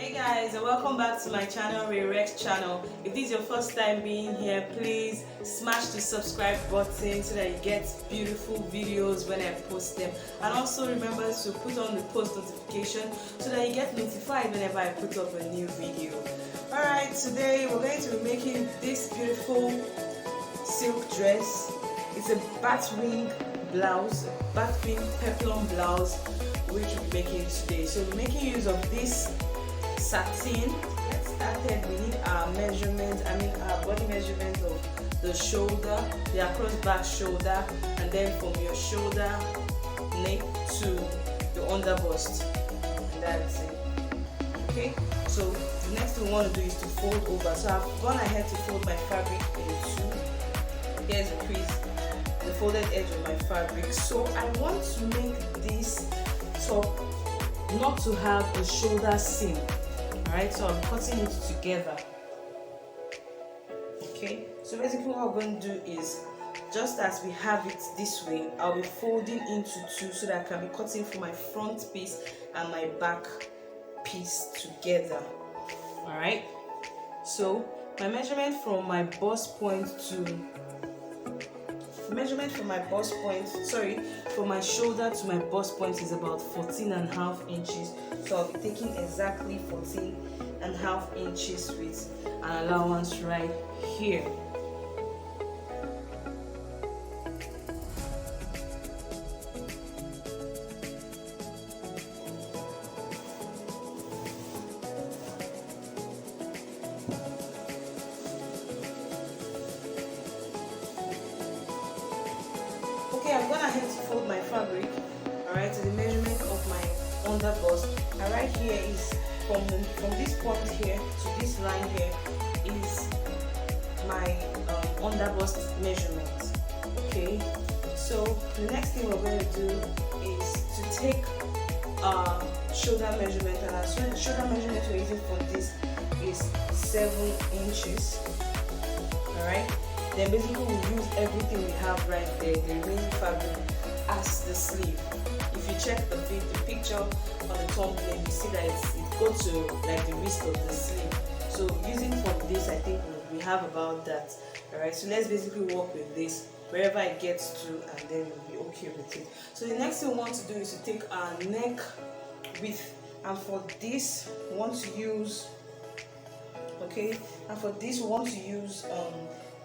Hey guys, and welcome back to my channel, Rex channel. If this is your first time being here, please smash the subscribe button so that you get beautiful videos when I post them, and also remember to put on the post notification so that you get notified whenever I put up a new video. Alright, today we're going to be making this beautiful silk dress. It's a batwing blouse, batwing peplum blouse, which we'll be making today. So we're making use of this satin. Let's start it. We need our measurement, our body measurement of the shoulder, the across back shoulder, and then from your shoulder neck to the under bust, and that's it. Okay, so the next thing we want to do is to fold over. So I've gone ahead to fold my fabric in two. Here's the crease, the folded edge of my fabric. So I want to make this top not to have a shoulder seam. Alright, so I'm cutting it together. Okay, so basically what we're going to do is, just as we have it this way, I'll be folding into two so that I can be cutting for my front piece and my back piece together. Alright, so my measurement from my bust point from my shoulder to my bust point is about 14.5 inches. So I'll be taking exactly 14.5 inches with an allowance right here. Okay, I've gone ahead to fold my fabric, alright, to the measurement of my under bust. And right here is from this point here to this line here is my under bust measurement. Okay, so the next thing we're going to do is to take shoulder measurement, and as well the shoulder measurement we're using for this is 7 inches. Alright, then basically we'll use everything we have right there, the remaining fabric, as the sleeve. If you check the picture on the thumbnail, you see that it goes to like the wrist of the sleeve. So using from this, I think we have about that. Alright, so let's basically work with this wherever it gets to, and then we'll be okay with it. So the next thing we want to do is to take our neck width, and for this we want to use, okay, and for this we want to use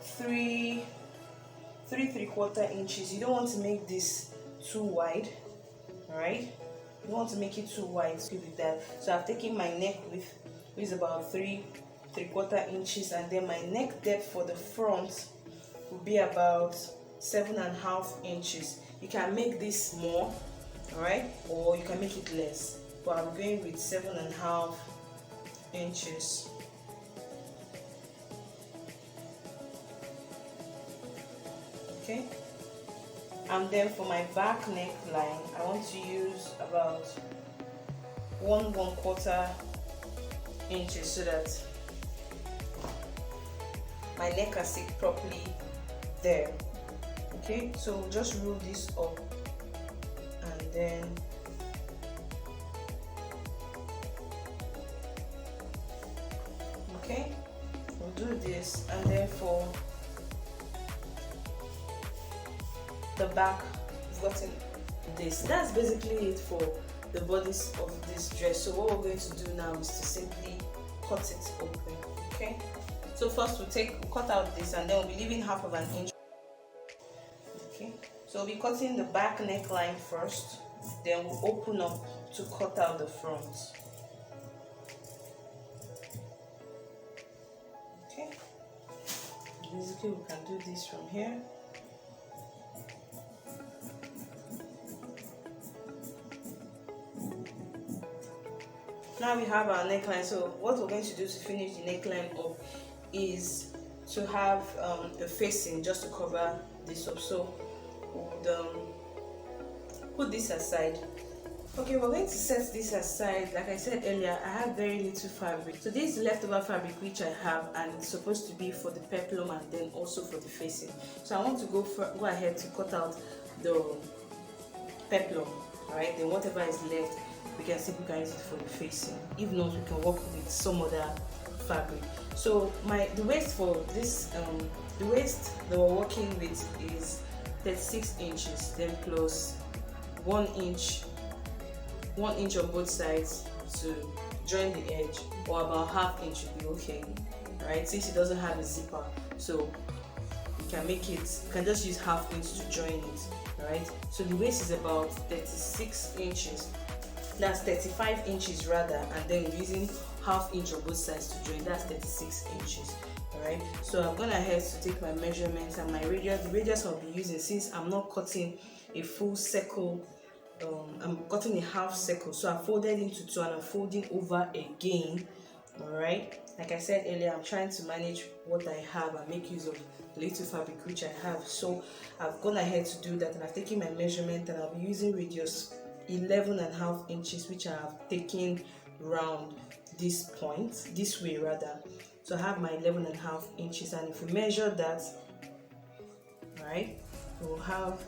3 3/4 inches. You don't want to make this too wide. Alright, you don't want to make it too wide with that. So I've taken my neck width, which is about 3 3/4 inches, and then my neck depth for the front will be about 7.5 inches. You can make this more, alright, or you can make it less, but I'm going with 7.5 inches. Okay, and then for my back neckline, I want to use about 1/4 inches so that my neck can sit properly there. Okay, so we'll just roll this up, and then okay, we'll do this, and then for the back, we've gotten this. That's basically it for the bodice of this dress. So what we're going to do now is to simply cut it open. Okay, so first we'll cut out this, and then we'll be leaving half of an inch. Okay, so we'll be cutting the back neckline first, then we'll open up to cut out the front. Okay, basically we can do this from here. Now we have our neckline. So what we're going to do to finish the neckline up is to have a facing just to cover this up. So we'll put this aside. Okay, we're going to set this aside. Like I said earlier, I have very little fabric. So this is leftover fabric which I have, and it's supposed to be for the peplum and then also for the facing. So I want to go ahead to cut out the peplum. Alright, then whatever is left we can see we can use it for the facing. If not, we can work with some other fabric. So the waist for this the waist that we're working with is 36 inches, then plus 1 inch on both sides to join the edge, or about ½ inch would be okay, right? Since it doesn't have a zipper, so you can just use ½ inch to join it, right? So the waist is about 36 inches, that's 35 inches rather, and then using ½ inch on both sides to join, that's 36 inches. Alright, so I've gone ahead to take my measurements and my radius. The radius I'll be using, since I'm not cutting a full circle, I'm cutting a half circle, so I folded into 2 and I'm folding over again. Alright, like I said earlier, I'm trying to manage what I have and make use of the little fabric which I have. So I've gone ahead to do that, and I've taken my measurement, and I'll be using radius 11.5 inches, which I have taken round this point, this way rather. So I have my 11.5 inches, and if we measure that, right, we'll have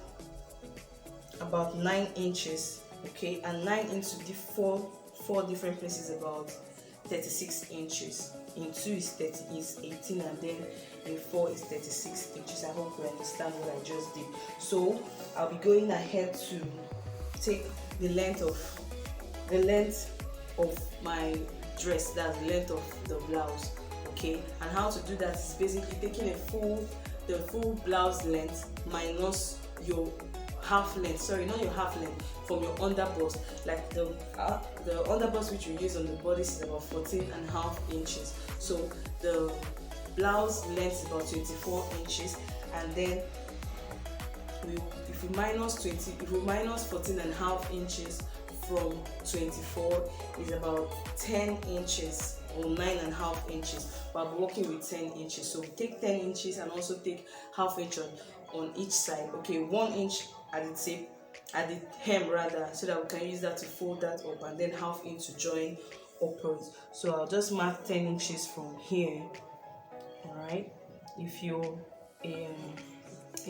about 9 inches, okay, and 9 into the four different places about 36 inches. In 2 is 18, and then in 4 is 36 inches. I hope you understand what I just did. So I'll be going ahead to take the length of my dress, that's the length of the blouse. Okay, and how to do that is basically taking the full blouse length minus your half length, sorry, not your half length, from your underbust. Like the underbust which you use on the bodice is about 14.5 inches. So the blouse length is about 24 inches, and then if we minus 14.5 inches from 24 is about 10 inches or 9.5 inches, but I'm working with 10 inches. So we take 10 inches and also take ½ inch on each side. Okay, 1 inch at the tip, at the hem rather, so that we can use that to fold that up, and then ½ inch to join upwards. So I'll just mark 10 inches from here. Alright, if you're a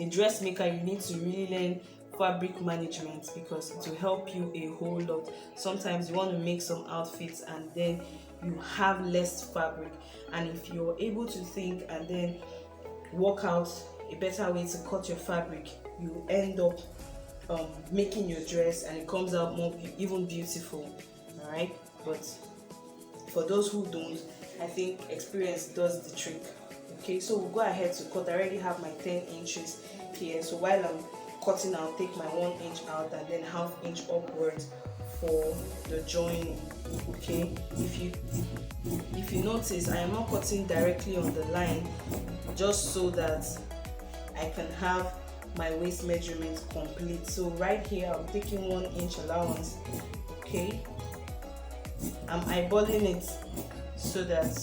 dressmaker, you need to really learn fabric management, because it will help you a whole lot. Sometimes you want to make some outfits and then you have less fabric, and if you're able to think and then work out a better way to cut your fabric, you end up making your dress and it comes out even beautiful. All right, but for those who don't, I think experience does the trick. Okay, so we'll go ahead to cut. I already have my 10 inches here, so while I'm cutting, I'll take my 1 inch out and then ½ inch upwards for the joining. Okay, if you notice, I am not cutting directly on the line, just so that I can have my waist measurement complete. So right here I'm taking 1 inch allowance. Okay, I'm eyeballing it so that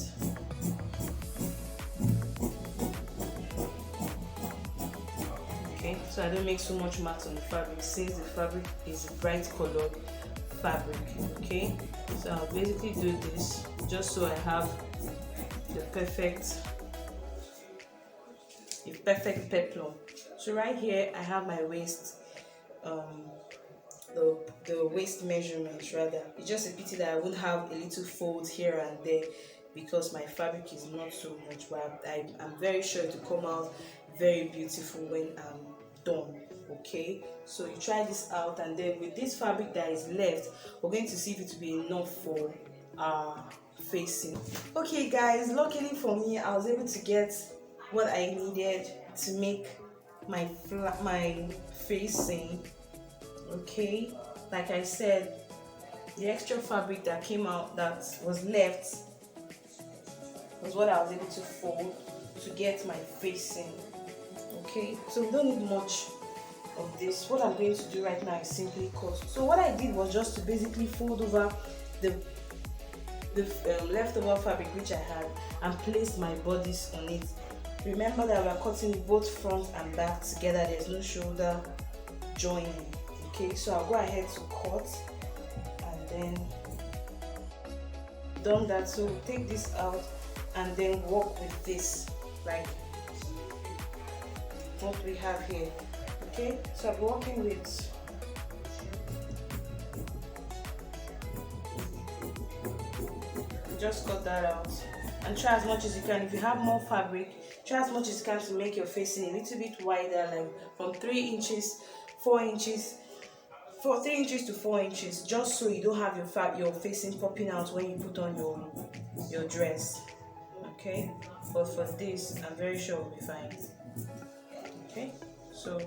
so I don't make so much marks on the fabric, since the fabric is a bright colored fabric. Okay, so I'll basically do this just so I have the perfect peplum. So right here I have my waist, the waist measurement rather. It's just a pity that I won't have a little fold here and there because my fabric is not so much, but I'm very sure to come out very beautiful when I'm done. Okay, so you try this out, and then with this fabric that is left, we're going to see if it will be enough for our facing. Okay guys, luckily for me, I was able to get what I needed to make my facing. Okay, like I said, the extra fabric that came out, that was left, was what I was able to fold to get my facing. Okay, so we don't need much of this. What I'm going to do right now is simply cut. So what I did was just to basically fold over the leftover fabric which I had and place my bodice on it. Remember that we are cutting both front and back together, there's no shoulder joining. Okay, so I'll go ahead to cut, and then done that. So we'll take this out and then work with this, like what we have here. Okay, so I'm working with just cut that out and try as much as you can. If you have more fabric, try as much as you can to make your facing a little bit wider, like from 3 inches, 4 inches, 3 inches to 4 inches, just so you don't have your facing popping out when you put on your dress. Okay, but for this, I'm very sure we'll be fine. Okay, so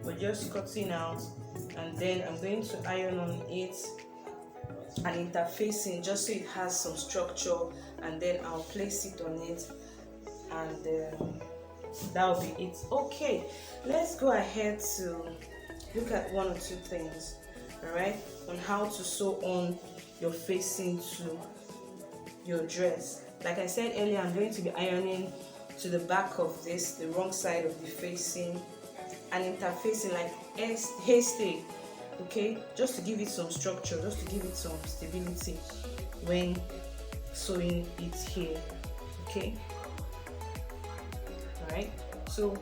we're just cutting out, and then I'm going to iron on it and interfacing just so it has some structure, and then I'll place it on it, and that'll be it. Okay, let's go ahead to look at 1 or 2 things, all right, on how to sew on your facing to your dress. Like I said earlier, I'm going to be ironing to the back of this, the wrong side of the facing, and interfacing like hairstay, okay, just to give it some structure, just to give it some stability when sewing it here. Okay, all right, so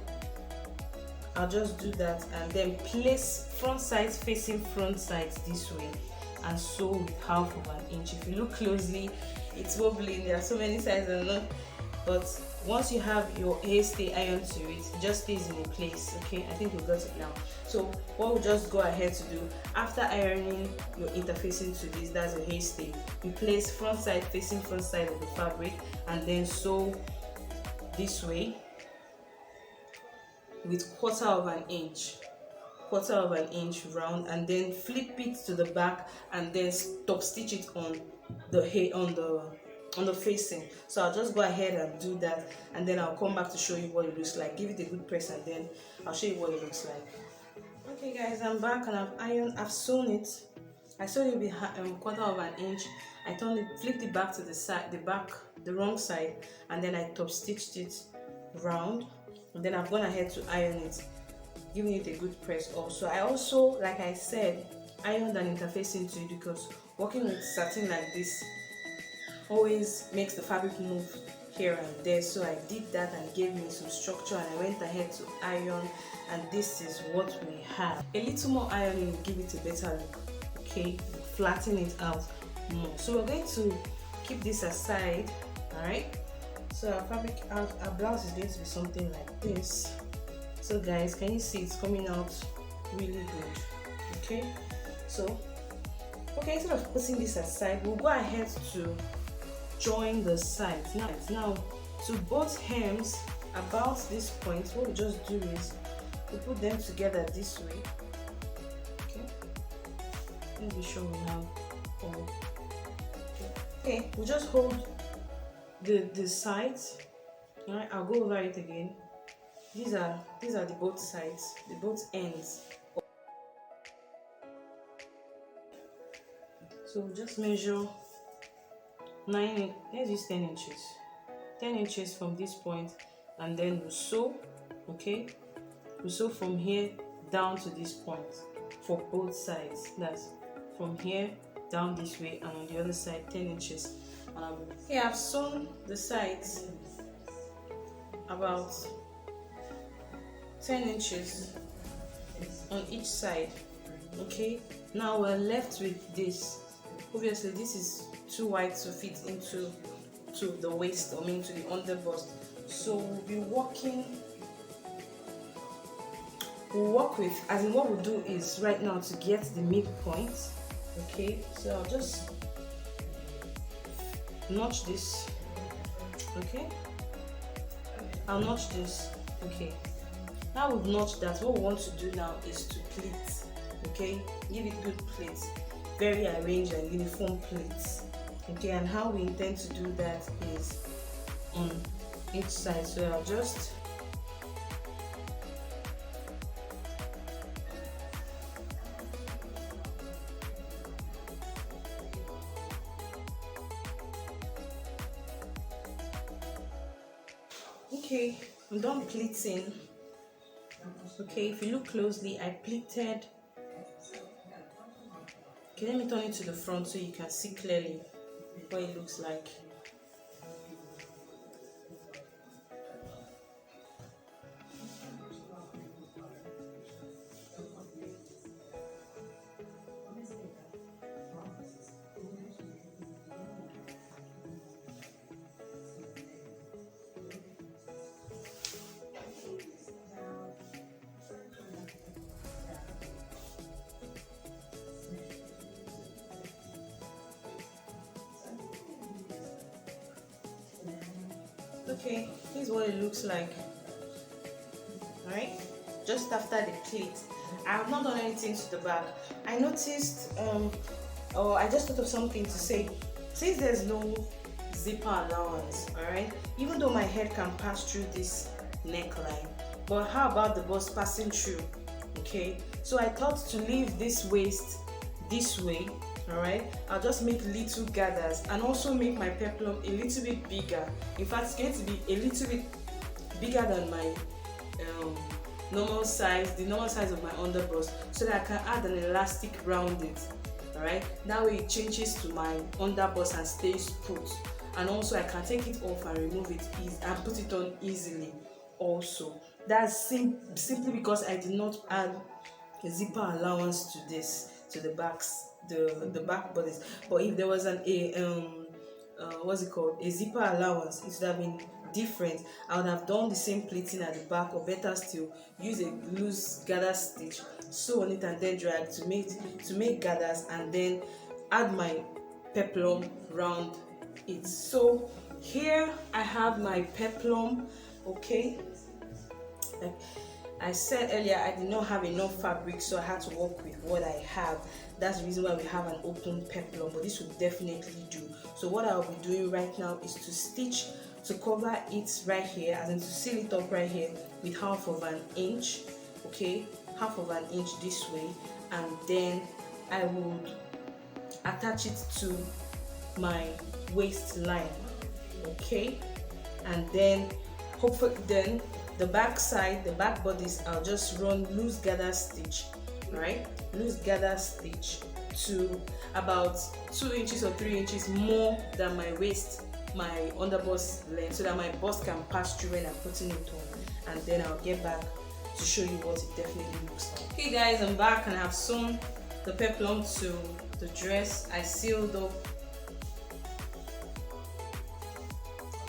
I'll just do that, and then place front sides facing front sides this way, and sew with 1/2 of an inch. If you look closely, it's wobbling. There are so many sides, I don't know, but once you have your hairstay ironed to it, it just stays in a place. Okay, I think we got it now. So what we'll just go ahead to do after ironing your interfacing to this, that's a hairstay, you place front side facing front side of the fabric, and then sew this way with 1/4 of an inch, 1/4 of an inch round, and then flip it to the back, and then top stitch it on the hair, on the facing. So I'll just go ahead and do that, and then I'll come back to show you what it looks like. Give it a good press, and then I'll show you what it looks like. Okay guys, I'm back, and I've sewn it. I sewed it with 1/4 of an inch. I turned it, flipped it back to the side, the wrong side, and then I top stitched it round, and then I've gone ahead to iron it, giving it a good press. Also, I also, like I said, ironed and interfacing to it, because working with satin like this always makes the fabric move here and there. So I did that, and gave me some structure, and I went ahead to iron, and this is what we have. A little more ironing will give it a better look. Okay, flatten it out more. So we're going to keep this aside. All right, so our fabric, our blouse is going to be something like this. So guys, can you see it's coming out really good? Okay, so instead of putting this aside, we'll go ahead to join the sides. Now to both hems, about this point, what we just do is we put them together this way. Okay, let me be sure we have all. Okay, we just hold the sides. All right, I'll go over it again. These are the both sides, the both ends. So just measure 9, let's use 10 inches. 10 inches from this point, and then we'll sew. Okay, we'll sew from here down to this point for both sides. That's from here down this way, and on the other side 10 inches. Here I've sewn the sides about 10 inches on each side. Okay, now we're left with this. Obviously this is too wide to fit into the waist, I mean to the underbust. So we'll work with, as in what we'll do is right now to get the midpoint. Okay, so I'll just notch this. Okay, I'll notch this. Okay, now we've notched that, what we want to do now is to pleat. Okay, give it good pleats, very arranged and uniform pleats. Okay, and how we intend to do that is on each side. So I'll just okay, I'm done pleating. Okay, if you look closely, I pleated. Okay, let me turn it to the front so you can see clearly what it looks like. Okay, this is what it looks like. Alright, just after the pleat. I have not done anything to the back. I noticed, or I just thought of something to say. Since there's no zipper allowance, alright, even though my head can pass through this neckline, but how about the bust passing through? Okay, so I thought to leave this waist this way. Alright, I'll just make little gathers and also make my peplum a little bit bigger. In fact, it's going to be a little bit bigger than my normal size, the normal size of my underbust, so that I can add an elastic around it. Alright, that way it changes to my underbust and stays put, and also I can take it off and remove it and put it on easily also. That's simply because I did not add a zipper allowance to this, to the backs, the back bodice. But if there was what's it called, a zipper allowance, it would have been different. I would have done the same pleating at the back, or better still, use a loose gather stitch, sew on it and then drag to make gathers, and then add my peplum round it. So here I have my peplum. Okay, like I said earlier, I did not have enough fabric, so I had to work with what I have. That's the reason why we have an open peplum, but this will definitely do. So what I'll be doing right now is to stitch to cover it right here, as in to seal it up right here with 1/2 inch. Okay, 1/2 inch this way, and then I would attach it to my waistline. Okay, and then hopefully then the back side, the back bodice, I'll just run loose gather stitch. Right, loose gather stitch to about 2 inches or 3 inches more than my waist, my underbust length, so that my bust can pass through when I'm putting it on, and then I'll get back to show you what it definitely looks like. Okay guys, I'm back and I've sewn the peplum to the dress. I sealed up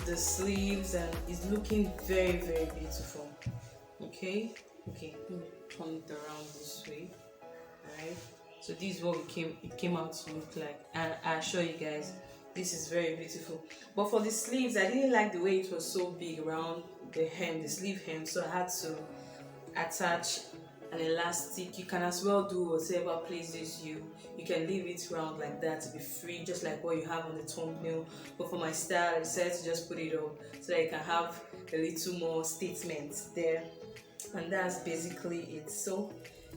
the sleeves and it's looking very, very beautiful. Okay, let me turn it around this way. Alright, so this is what it came out to look like, and I assure you guys, this is very beautiful. But for the sleeves, I didn't like the way it was so big around the hem, the sleeve hem, so I had to attach an elastic. You can as well do whatever pleases you. You can leave it round like that to be free, just like what you have on the thumbnail. But for my style, I decided to just put it up so that you can have a little more statement there, and that's basically it. So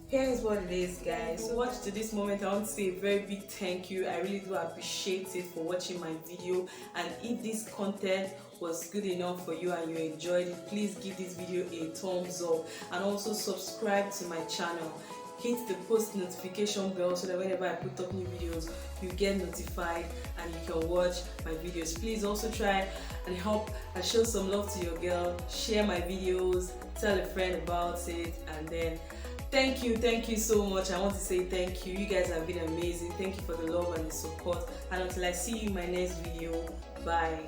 here is what it is, guys. So watch to this moment, I want to say a very big thank you. I really do appreciate it for watching my video, and if this content was good enough for you and you enjoyed it, please give this video a thumbs up and also subscribe to my channel. Hit the post notification bell so that whenever I put up new videos, you get notified and you can watch my videos. Please also try and help and show some love to your girl. Share my videos, tell a friend about it, and then thank you so much. I want to say thank you. You guys have been amazing. Thank you for the love and the support, and until I see you in my next video, bye.